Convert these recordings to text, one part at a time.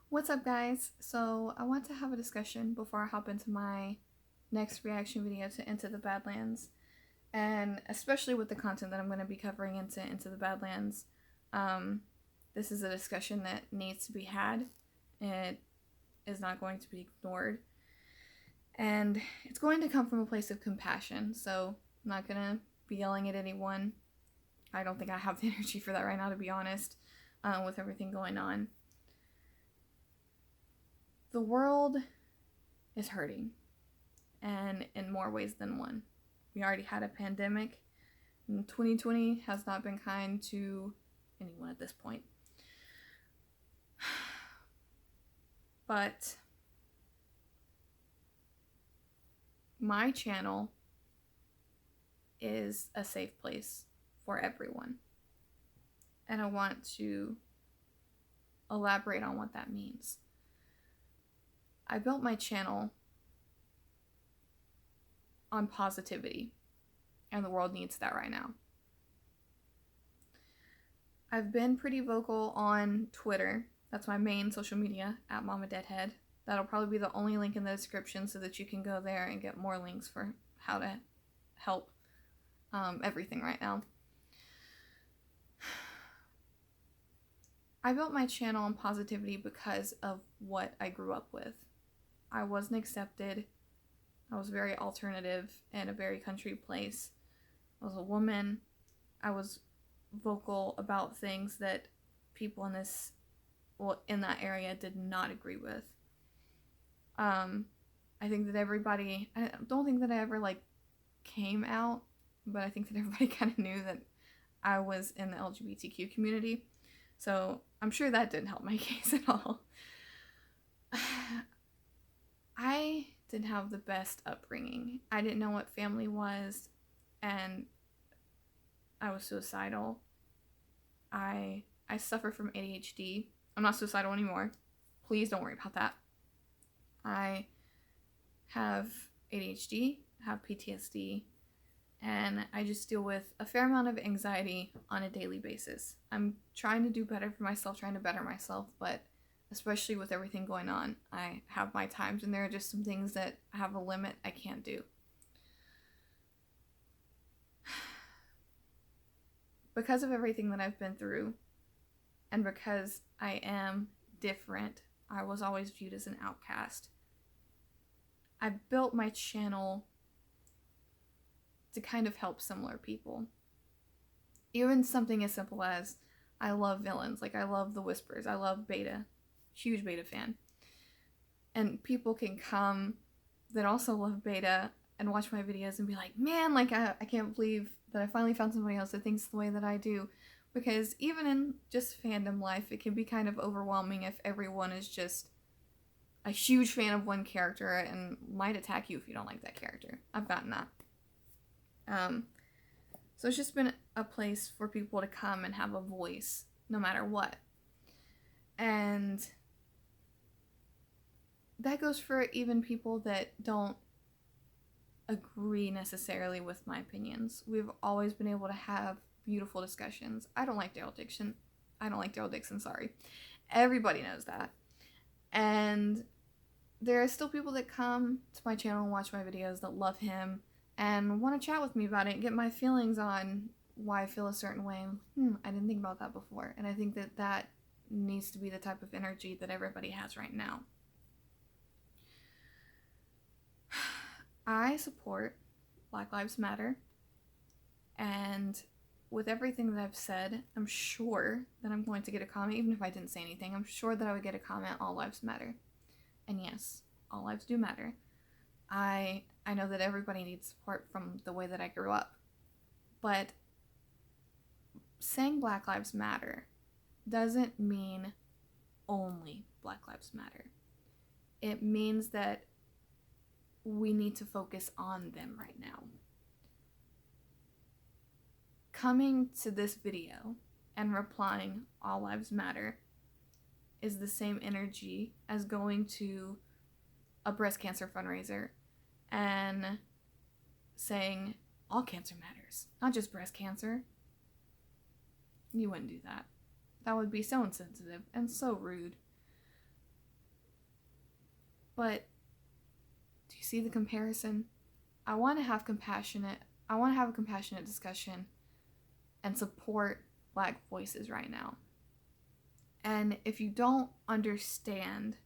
What's up, guys? So, I want to have a discussion before I hop into my next reaction video to Into the Badlands, and especially with the content that I'm going to be covering Into the Badlands. Um, this is a discussion that needs to be had. It is not going to be ignored, and it's going to come from a place of compassion. So, I'm not going to be yelling at anyone. I don't think I have the energy for that right now, to be honest, with everything going on. The world is hurting, and in more ways than one. We already had a pandemic, and 2020 has not been kind to anyone at this point. But my channel is a safe place for everyone, and I want to elaborate on what that means. I built my channel on positivity, and the world needs that right now. I've been pretty vocal on Twitter. That's my main social media, at Mama Deadhead. That'll probably be the only link in the description so that you can go there and get more links for how to help everything right now. I built my channel on positivity because of what I grew up with. I wasn't accepted. I was very alternative in a very country place. I was a woman. I was vocal about things that people in that area did not agree with. I think that I don't think that I ever came out, but I think that everybody kind of knew that I was in the LGBTQ community. So I'm sure that didn't help my case at all. I didn't have the best upbringing. I didn't know what family was, and I was suicidal. I suffer from ADHD. I'm not suicidal anymore. Please don't worry about that. I have ADHD, have PTSD, and I just deal with a fair amount of anxiety on a daily basis. I'm trying to do better for myself, trying to better myself, but especially with everything going on, I have my times, and there are just some things that have a limit I can't do. Because of everything that I've been through, and because I am different, I was always viewed as an outcast. I built my channel to kind of help similar people. Even something as simple as I love villains, I love the Whispers, I love Beta, huge Beta fan. And people can come that also love Beta and watch my videos and be like, man, I can't believe that I finally found somebody else that thinks the way that I do. Because even in just fandom life, it can be kind of overwhelming if everyone is just a huge fan of one character and might attack you if you don't like that character. I've gotten that. So it's just been a place for people to come and have a voice no matter what. And that goes for even people that don't agree necessarily with my opinions. We've always been able to have beautiful discussions. I don't like Daryl Dixon, sorry. Everybody knows that. And there are still people that come to my channel and watch my videos that love him and want to chat with me about it and get my feelings on why I feel a certain way. I didn't think about that before. And I think that that needs to be the type of energy that everybody has right now. I support Black Lives Matter, and with everything that I've said, I'm sure that I'm going to get a comment. Even if I didn't say anything, I'm sure that I would get a comment, all lives matter. And yes, all lives do matter. I know that everybody needs support from the way that I grew up, but saying Black Lives Matter doesn't mean only Black Lives Matter. It means that we need to focus on them right now. Coming to this video and replying all lives matter is the same energy as going to a breast cancer fundraiser and saying all cancer matters, not just breast cancer. You wouldn't do that. That would be so insensitive and so rude. But do you see the comparison? I want to have a compassionate discussion and support Black voices right now. And if you don't understand,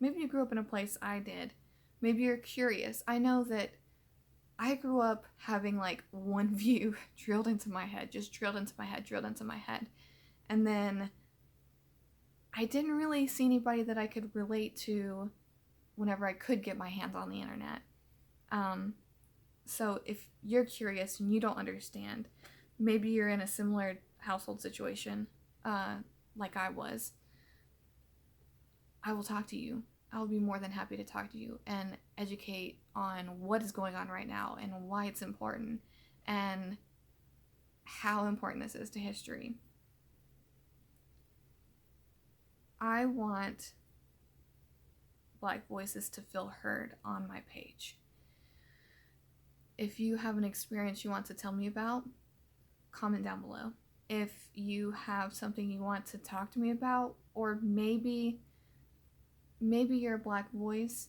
maybe you grew up in a place I did, maybe you're curious. I know that I grew up having like one view drilled into my head. And then I didn't really see anybody that I could relate to whenever I could get my hands on the internet. So if you're curious and you don't understand, maybe you're in a similar household situation like I was, I will talk to you. I will be more than happy to talk to you and educate on what is going on right now and why it's important and how important this is to history. I want Black voices to feel heard on my page. If you have an experience you want to tell me about, comment down below. If you have something you want to talk to me about, or maybe you're a Black voice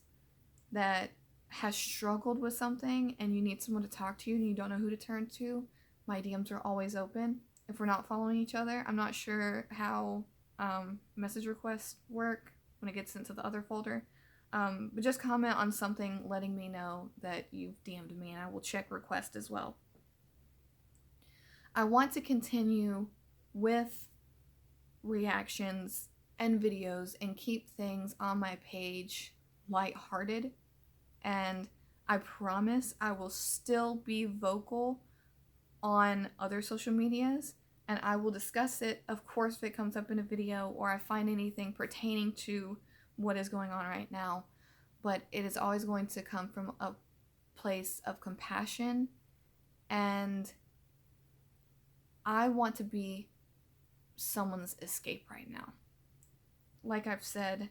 that has struggled with something and you need someone to talk to and you don't know who to turn to, my DMs are always open. If we're not following each other, I'm not sure how message requests work when it gets into the other folder. But just comment on something letting me know that you've DM'd me and I will check request as well. I want to continue with reactions and videos and keep things on my page lighthearted, and I promise I will still be vocal on other social medias and I will discuss it, of course, if it comes up in a video or I find anything pertaining to what is going on right now, but it is always going to come from a place of compassion, and I want to be someone's escape right now. Like I've said,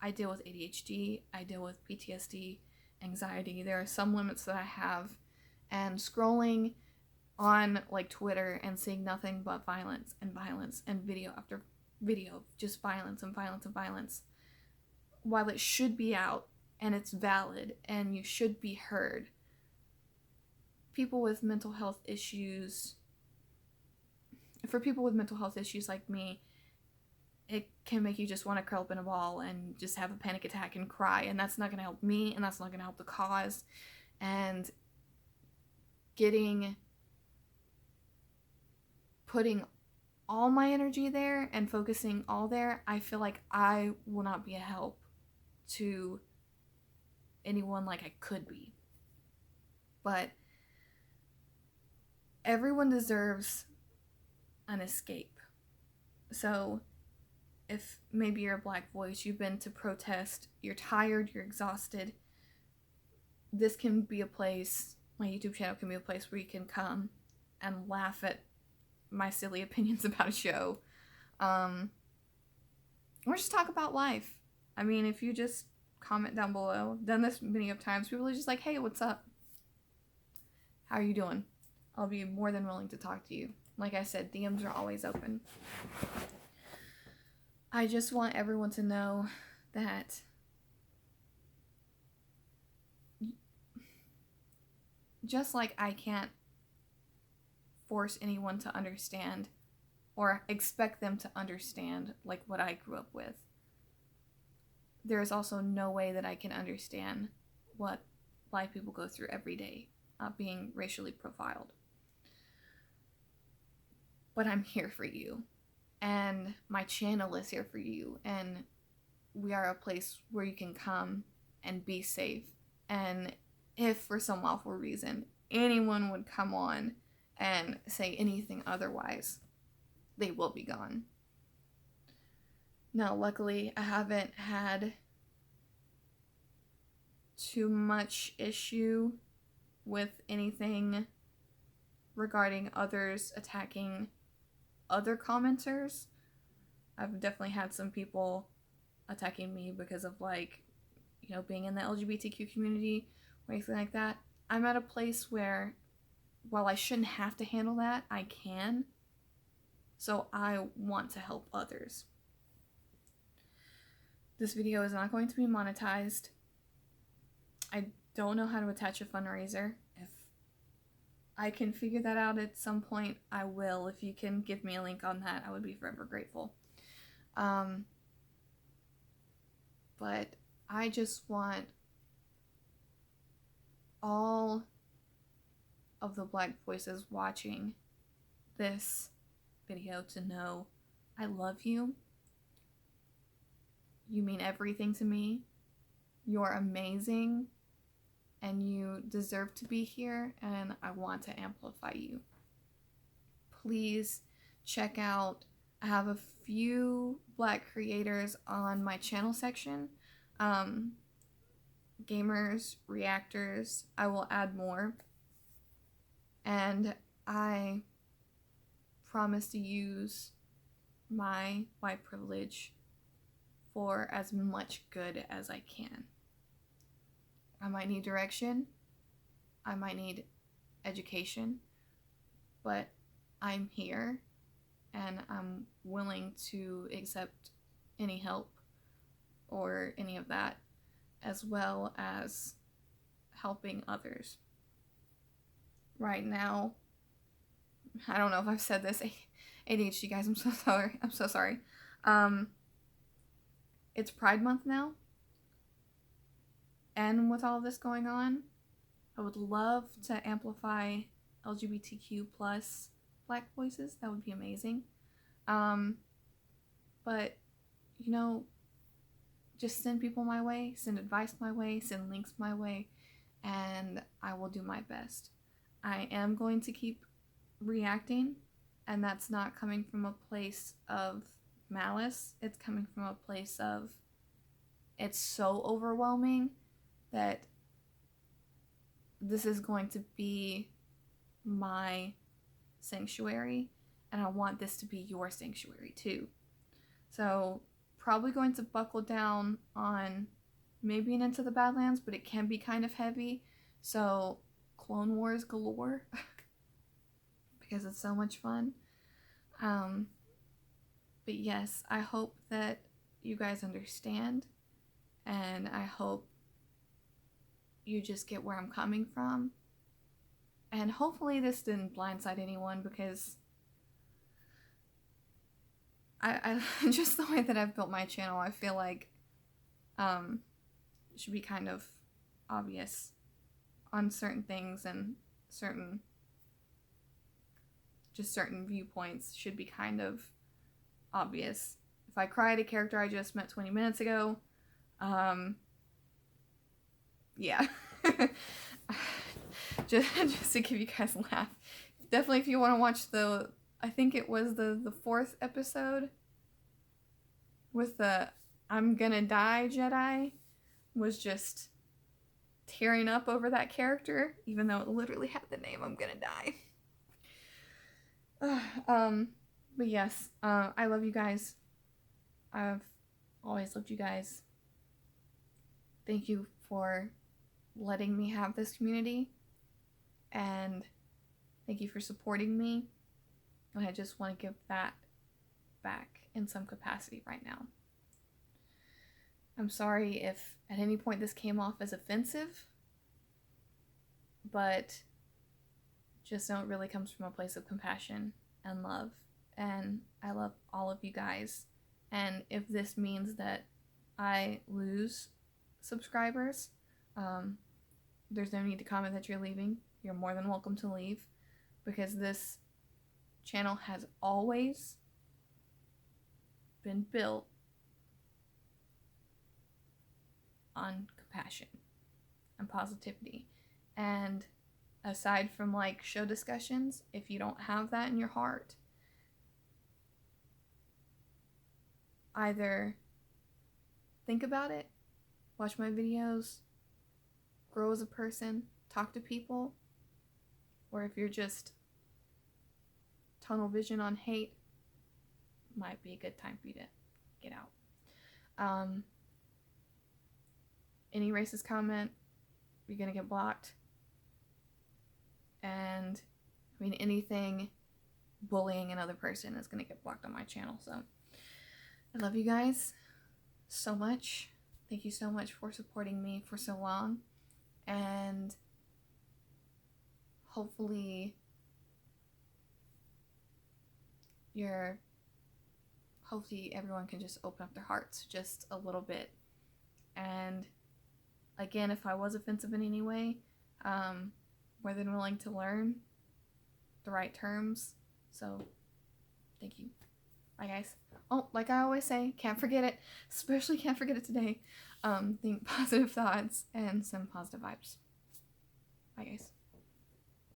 I deal with ADHD, I deal with PTSD, anxiety. There are some limits that I have, and scrolling on like Twitter and seeing nothing but violence and video after video, just violence and violence and violence. While it should be out and it's valid and you should be heard, for people with mental health issues like me, it can make you just want to curl up in a ball and just have a panic attack and cry, and that's not going to help me, and that's not going to help the cause. And putting all my energy there and focusing all there, I feel like I will not be a help to anyone like I could be. But everyone deserves an escape. So if maybe you're a Black voice, you've been to protest, you're tired, you're exhausted, this can be a place, my YouTube channel can be a place where you can come and laugh at my silly opinions about a show, or just talk about life. I mean, if you just comment down below, done this many of times, people are just like, hey, what's up? How are you doing? I'll be more than willing to talk to you. Like I said, DMs are always open. I just want everyone to know that just like I can't force anyone to understand or expect them to understand like what I grew up with, there is also no way that I can understand what Black people go through every day, being racially profiled. But I'm here for you, and my channel is here for you, and we are a place where you can come and be safe. And if for some awful reason anyone would come on and say anything otherwise, they will be gone. Now, luckily, I haven't had too much issue with anything regarding others attacking other commenters. I've definitely had some people attacking me because of, like, you know, being in the LGBTQ community or anything like that. I'm at a place where, while I shouldn't have to handle that, I can. So I want to help others. This video is not going to be monetized. I don't know how to attach a fundraiser. If I can figure that out at some point, I will. If you can give me a link on that, I would be forever grateful. But I just want all of the Black voices watching this video to know I love you. You mean everything to me. You're amazing, and you deserve to be here, and I want to amplify you. Please check out, I have a few Black creators on my channel section. Gamers, reactors, I will add more. And I promise to use my white privilege for as much good as I can. I might need direction, I might need education, but I'm here and I'm willing to accept any help or any of that, as well as helping others. Right now, I don't know if I've said this, ADHD guys, I'm so sorry. It's Pride Month now, and with all of this going on, I would love to amplify LGBTQ plus Black voices. That would be amazing. But, you know, just send people my way, send advice my way, send links my way, and I will do my best. I am going to keep reacting, and that's not coming from a place of malice. It's coming from a place of, it's so overwhelming that this is going to be my sanctuary, and I want this to be your sanctuary too. So probably going to buckle down on maybe an Into the Badlands, but it can be kind of heavy, so Clone Wars galore because it's so much fun. But yes, I hope that you guys understand, and I hope you just get where I'm coming from. And hopefully this didn't blindside anyone, because I just the way that I've built my channel, I feel like it should be kind of obvious on certain things, and certain viewpoints should be kind of obvious. If I cry at a character I just met 20 minutes ago, yeah. just to give you guys a laugh. Definitely, if you want to watch I think it was the 4th episode with the I'm gonna die Jedi, was just tearing up over that character, even though it literally had the name I'm gonna die. But yes, I love you guys. I've always loved you guys. Thank you for letting me have this community, and thank you for supporting me, and I just want to give that back in some capacity right now. I'm sorry if at any point this came off as offensive, but just know it really comes from a place of compassion and love, and I love all of you guys. And if this means that I lose subscribers, there's no need to comment that you're leaving. You're more than welcome to leave, because this channel has always been built on compassion and positivity. And aside from like show discussions, if you don't have that in your heart, either think about it, watch my videos, grow as a person, talk to people, or if you're just tunnel vision on hate, might be a good time for you to get out. Any racist comment, you're gonna get blocked. And I mean, anything bullying another person is gonna get blocked on my channel. So I love you guys so much. Thank you so much for supporting me for so long. And hopefully everyone can just open up their hearts just a little bit. And again, if I was offensive in any way, more than willing to learn the right terms. So thank you. Bye, guys. Oh, like I always say, can't forget it, especially can't forget it today. Think positive thoughts and some positive vibes. Bye, guys.